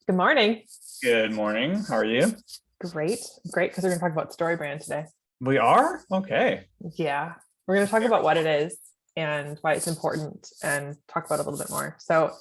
Good morning. Good morning. How are you? Great. Great, because we're going to talk about StoryBrand today. We are? Okay. Yeah. We're going to talk about what it is and why it's important and talk about it a little bit more. So,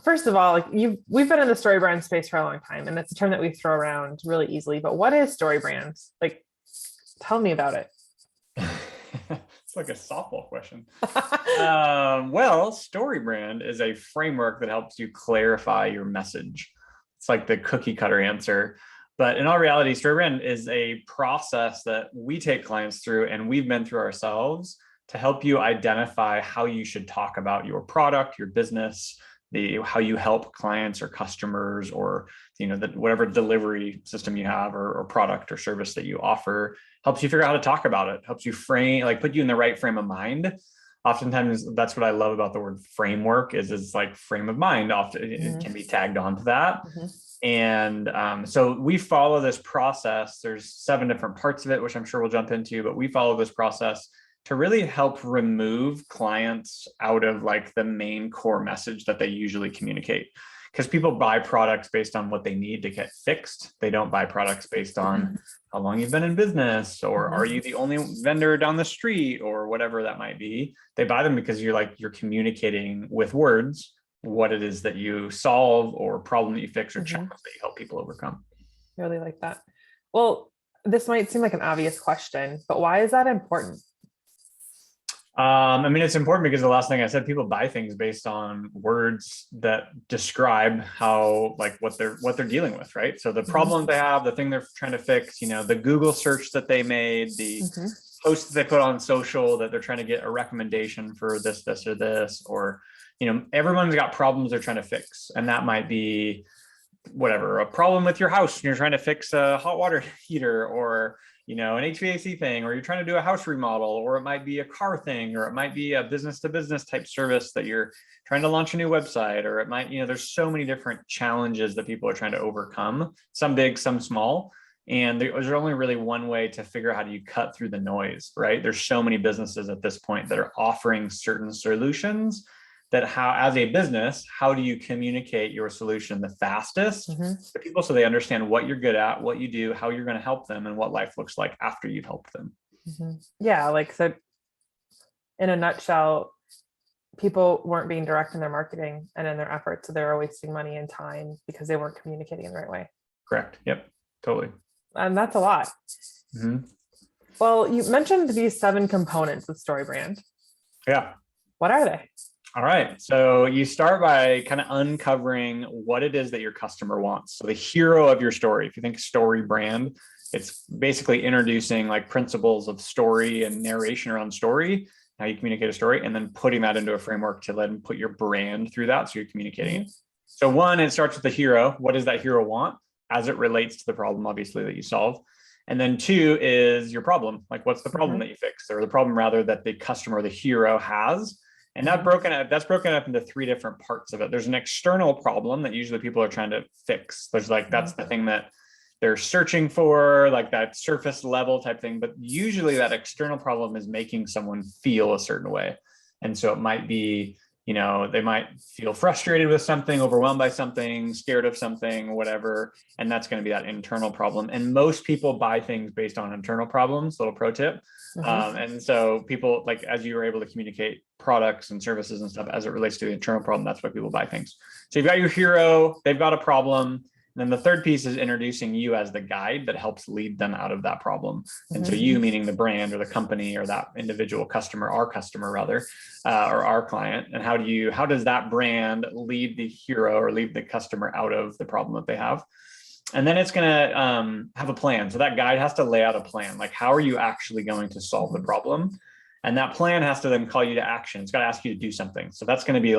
first of all, we've been in the StoryBrand space for a long time, and it's a term that we throw around really easily. But what is StoryBrand? Tell me about it. It's like a softball question. StoryBrand is a framework that helps you clarify your message. It's like the cookie cutter answer. But in all reality, StoryBrand is a process that we take clients through and we've been through ourselves to help you identify how you should talk about your product, your business, how you help clients or customers, or whatever delivery system you have or product or service that you offer. Helps you figure out how to talk about it, helps you frame, put you in the right frame of mind. Oftentimes that's what I love about the word framework is it's like frame of mind. Often it can be tagged onto that. And so we follow this process. There's 7 different parts of it, which I'm sure we'll jump into, but we follow this process to really help remove clients out of the main core message that they usually communicate. Because people buy products based on what they need to get fixed. They don't buy products based on how long you've been in business, or are you the only vendor down the street, or whatever that might be. They buy them because you're communicating with words what it is that you solve, or problem that you fix, or challenge that you help people overcome. I really like that. Well, this might seem like an obvious question, but why is that important? It's important because the last thing I said, people buy things based on words that describe how, what they're dealing with, right? So the problem they have, the thing they're trying to fix, the Google search that they made, the post that they put on social that they're trying to get a recommendation for this, or this, or, everyone's got problems they're trying to fix. And that might be whatever, a problem with your house and you're trying to fix a hot water heater, or an HVAC thing, or you're trying to do a house remodel, or it might be a car thing, or it might be a business to business type service that you're trying to launch a new website, or it might, there's so many different challenges that people are trying to overcome, some big, some small. And there's only really one way to figure out how do you cut through the noise, right? There's so many businesses at this point that are offering certain solutions that as a business, how do you communicate your solution the fastest to people so they understand what you're good at, what you do, how you're going to help them, and what life looks like after you've helped them. Yeah, so in a nutshell, people weren't being direct in their marketing and in their efforts, so they were wasting money and time because they weren't communicating in the right way. Correct. Yep, totally. And that's a lot. Well, you mentioned these 7 components of StoryBrand. Yeah. What are they? All right. So you start by kind of uncovering what it is that your customer wants. So the hero of your story, if you think StoryBrand, it's basically introducing principles of story and narration around story, how you communicate a story, and then putting that into a framework to let them put your brand through that. So you're communicating it. So 1, it starts with the hero. What does that hero want as it relates to the problem, obviously, that you solve? And then 2 is your problem. What's the problem that you fix, or the problem rather that the customer, the hero, has? And that's broken up into 3 different parts of it. There's an external problem that usually people are trying to fix. There's that's the thing that they're searching for, that surface level type thing. But usually that external problem is making someone feel a certain way. And so it might be, they might feel frustrated with something, overwhelmed by something, scared of something, whatever. And that's going to be that internal problem. And most people buy things based on internal problems, little pro tip. And so people, as you were able to communicate products and services and stuff as it relates to the internal problem, that's why people buy things. So you've got your hero, they've got a problem. And then the third piece is introducing you as the guide that helps lead them out of that problem. And so you, meaning the brand or the company or that individual customer, our customer rather, or our client. And how does that brand lead the hero or lead the customer out of the problem that they have? And then it's going to have a plan. So that guide has to lay out a plan. How are you actually going to solve the problem? And that plan has to then call you to action. It's got to ask you to do something. So that's going to be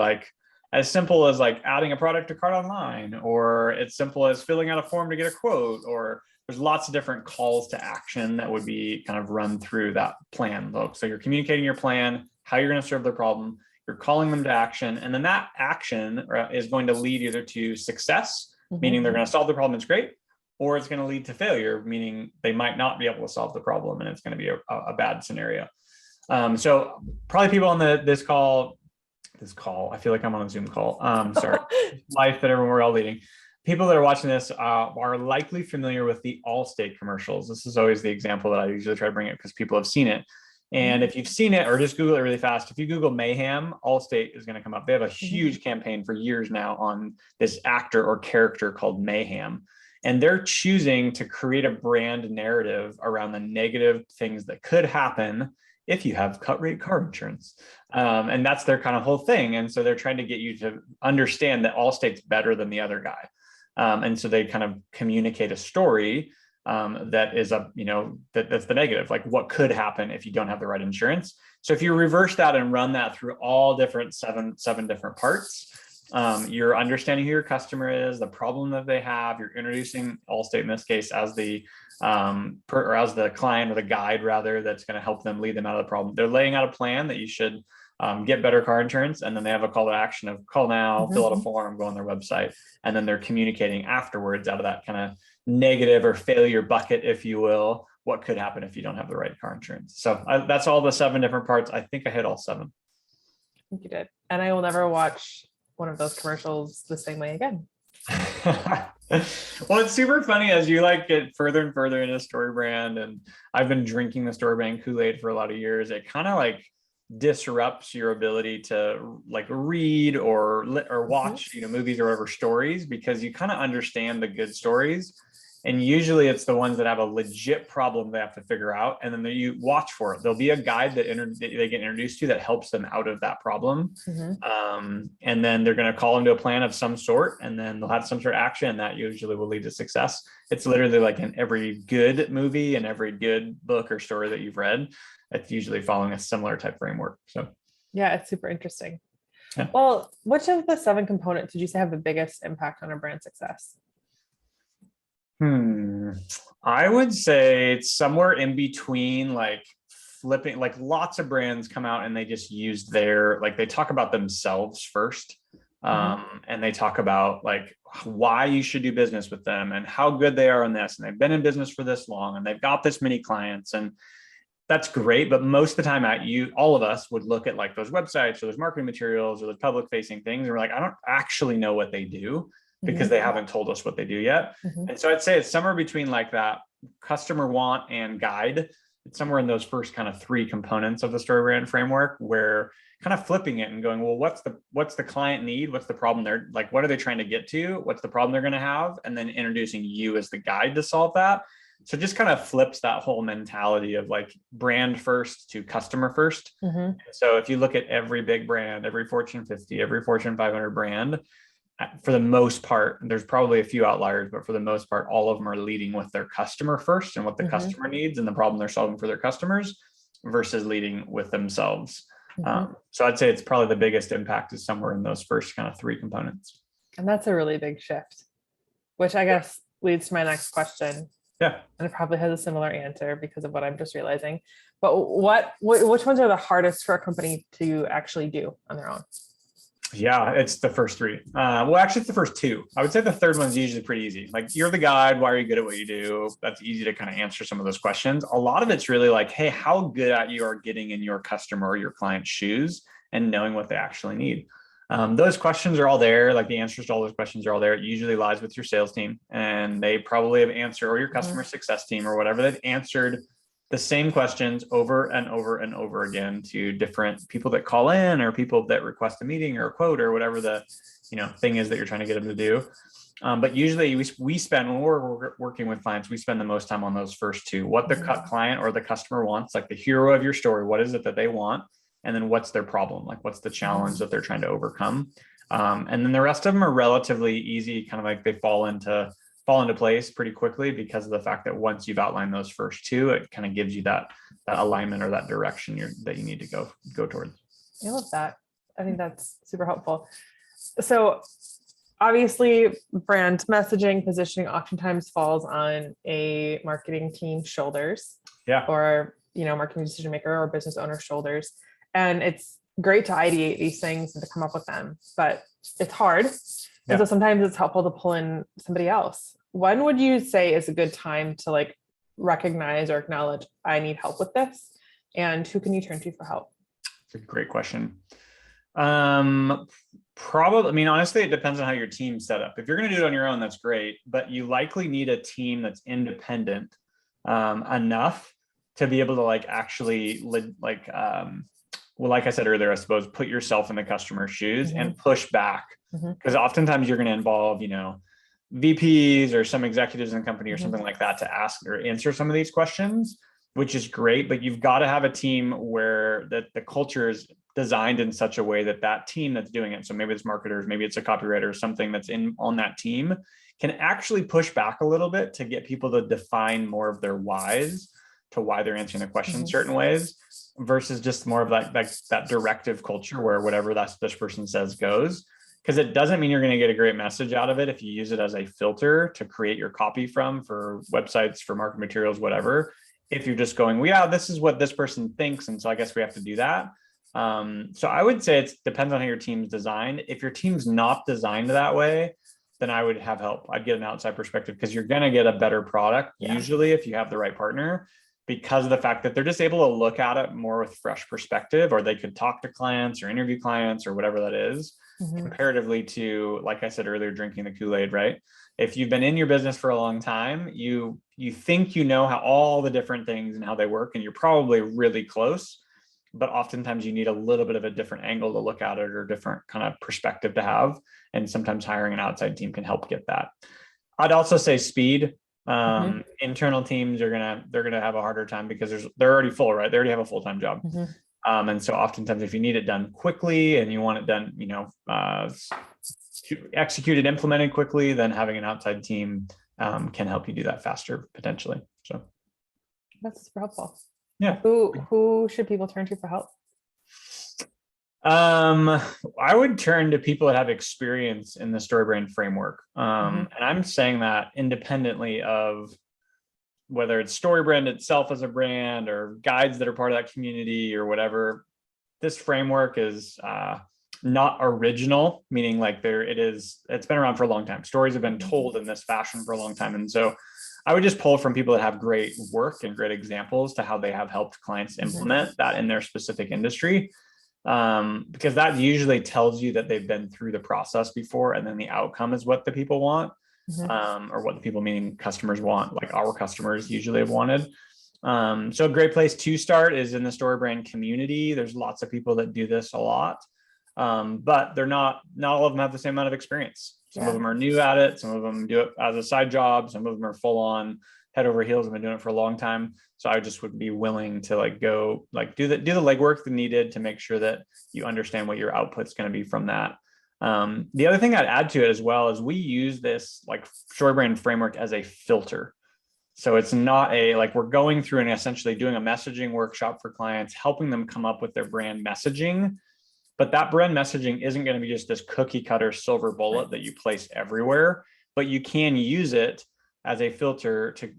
as simple as adding a product to cart online, or as simple as filling out a form to get a quote, or there's lots of different calls to action that would be kind of run through that plan. So you're communicating your plan, how you're going to serve the problem, you're calling them to action, and then that action is going to lead either to success, meaning they're going to solve the problem, it's great, or it's going to lead to failure, meaning they might not be able to solve the problem and it's going to be a bad scenario. So probably people on this call, I feel like I'm on a Zoom call. Sorry, life that everyone we're all leading. people that are watching this are likely familiar with the Allstate commercials. This is always the example that I usually try to bring it because people have seen it. And if you've seen it, or just Google it really fast, if you Google Mayhem, Allstate is going to come up. They have a huge campaign for years now on this actor or character called Mayhem. And they're choosing to create a brand narrative around the negative things that could happen if you have cut rate car insurance. And that's their kind of whole thing. And so they're trying to get you to understand that Allstate's better than the other guy. And so they kind of communicate a story that is that's the negative, like what could happen if you don't have the right insurance. So if you reverse that and run that through all different seven different parts, you're understanding who your customer is, the problem that they have. You're introducing Allstate in this case as the as the client or the guide rather, that's going to help them lead them out of the problem. They're laying out a plan that you should get better car insurance, and then they have a call to action of call now, fill out a form, go on their website, and then they're communicating afterwards out of that kind of negative or failure bucket, if you will, what could happen if you don't have the right car insurance. So that's all the 7 different parts. I think I hit all 7. I think you did. And I will never watch one of those commercials the same way again. Well, it's super funny as you get further and further into StoryBrand, and I've been drinking the StoryBrand Kool-Aid for a lot of years. It kind of disrupts your ability to read or watch movies or whatever stories, because you kind of understand the good stories, and usually it's the ones that have a legit problem they have to figure out, and then you watch for it. There'll be a guide that they get introduced to that helps them out of that problem, and then they're going to call them to a plan of some sort, and then they'll have some sort of action, and that usually will lead to success. It's literally like in every good movie and every good book or story that you've read, it's usually following a similar type framework. So yeah, it's super interesting. Yeah. Well, which of the 7 components did you say have the biggest impact on a brand success? I would say it's somewhere in between, flipping, lots of brands come out and they just use they talk about themselves first. And they talk about why you should do business with them and how good they are on this. And they've been in business for this long and they've got this many clients, and that's great. But most of the time all of us would look at those websites or those marketing materials or those public facing things. And we're I don't actually know what they do, because they haven't told us what they do yet. And so I'd say it's somewhere between that customer want and guide. It's somewhere in those first kind of 3 components of the StoryBrand framework, where kind of flipping it and going, well, what's the client need? What's the problem they're what are they trying to get to? What's the problem they're going to have? And then introducing you as the guide to solve that. So just kind of flips that whole mentality of brand first to customer first. So if you look at every big brand, every Fortune 50, every Fortune 500 brand, for the most part, there's probably a few outliers, but for the most part, all of them are leading with their customer first and what the customer needs and the problem they're solving for their customers, versus leading with themselves. So I'd say it's probably the biggest impact is somewhere in those first kind of 3 components. And that's a really big shift, which I guess leads to my next question. Yeah. And it probably has a similar answer because of what I'm just realizing. But which ones are the hardest for a company to actually do on their own? Yeah, it's the first 3. Well, actually, it's the first 2. I would say the third one's usually pretty easy. You're the guide. Why are you good at what you do? That's easy to kind of answer some of those questions. A lot of it's really hey, how good at you are getting in your customer or your client's shoes and knowing what they actually need. Those questions are all there. The answers to all those questions are all there. It usually lies with your sales team, and they probably have answered, or your customer success team or whatever. They've answered the same questions over and over and over again to different people that call in, or people that request a meeting or a quote or whatever the thing is that you're trying to get them to do. But usually we spend, when we're working with clients, we spend the most time on those first 2. What the client or the customer wants, the hero of your story, what is it that they want? And then what's their problem? What's the challenge that they're trying to overcome? And then the rest of them are relatively easy, kind of they fall into place pretty quickly, because of the fact that once you've outlined those first 2, it kind of gives you that alignment or that direction that you need to go towards. I love that. I think that's super helpful. So obviously brand messaging, positioning oftentimes falls on a marketing team's shoulders, or, marketing decision maker or business owner's shoulders. And it's great to ideate these things and to come up with them, but it's hard. And so sometimes it's helpful to pull in somebody else. When would you say is a good time to recognize or acknowledge, I need help with this? And who can you turn to for help? It's a great question. Probably, I mean, honestly, it depends on how your team's set up. If you're going to do it on your own, that's great, but you likely need a team that's independent enough to be able to like actually well, like I said earlier, I suppose, put yourself in the customer's shoes and push back. Because oftentimes you're going to involve, VPs or some executives in the company or something like that to ask or answer some of these questions, which is great. But you've got to have a team where the culture is designed in such a way that that team that's doing it, so maybe it's marketers, maybe it's a copywriter, something that's on that team, can actually push back a little bit to get people to define more of their whys to why they're answering the question certain ways, versus just more of that directive culture where whatever this person says goes. Because it doesn't mean you're going to get a great message out of it if you use it as a filter to create your copy from, for websites, for market materials, whatever. If you're just going, well, yeah, this is what this person thinks, and so I guess we have to do that. So I would say it depends on how your team's designed. If your team's not designed that way, then I would have help. I'd get an outside perspective, because you're going to get a better product usually if you have the right partner, because of the fact that they're just able to look at it more with fresh perspective, or they could talk to clients or interview clients or whatever that is, comparatively to, like I said earlier, drinking the Kool-Aid, right? If you've been in your business for a long time, you think you know how all the different things and how they work, and you're probably really close, but oftentimes you need a little bit of a different angle to look at it, or different kind of perspective to have. And sometimes hiring an outside team can help get that. I'd also say speed. Internal teams they're gonna have a harder time because they're already full, right? They already have a full-time job. And so oftentimes if you need it done quickly and you want it done, executed, implemented quickly, then having an outside team can help you do that faster potentially. So that's super helpful. Yeah. Who should people turn to for help? I would turn to people that have experience in the StoryBrand framework. And I'm saying that independently of whether it's StoryBrand itself as a brand, or guides that are part of that community or whatever. This framework is not original, meaning like it's been around for a long time. Stories have been told in this fashion for a long time. And so I would just pull from people that have great work and great examples to how they have helped clients implement that in their specific industry. Because that usually tells you that they've been through the process before, and then the outcome is what the people want, or what the people, meaning customers, want, like our customers usually have wanted. So a great place to start is in the StoryBrand community. There's lots of people that do this a lot, but they're not all of them have the same amount of experience. Some of them are new at it. Some of them do it as a side job. Some of them are full on head over heels and been doing it for a long time. So I just would be willing to go do the legwork that needed to make sure that you understand what your output's going to be from that. The other thing I'd add to it as well is we use this StoryBrand framework as a filter. So it's not we're going through and essentially doing a messaging workshop for clients, helping them come up with their brand messaging. But that brand messaging isn't going to be just this cookie cutter silver bullet that you place everywhere, but you can use it as a filter to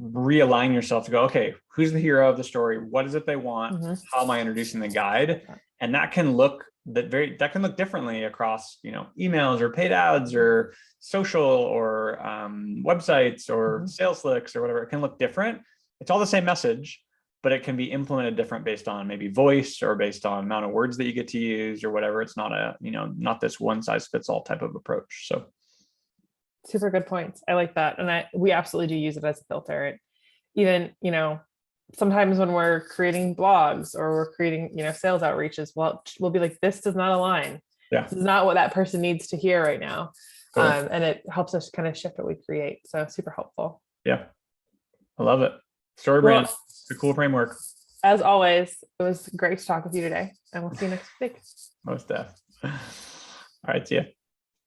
realign yourself to go, okay, who's the hero of the story? What is it they want? How am I introducing the guide? And that can look differently across, emails or paid ads or social or websites or sales slicks or whatever. It can look different. It's all the same message, but it can be implemented different based on maybe voice or based on amount of words that you get to use or whatever. It's not not this one size fits all type of approach. So super good points. I like that. And we absolutely do use it as a filter. Even, sometimes when we're creating blogs or we're creating, sales outreaches, we'll be like, this does not align. Yeah. This is not what that person needs to hear right now. Cool. And it helps us kind of shift what we create. So super helpful. Yeah. I love it. StoryBrand, it's a cool framework. As always, it was great to talk with you today, and we'll see you next week. Most def. All right. See ya.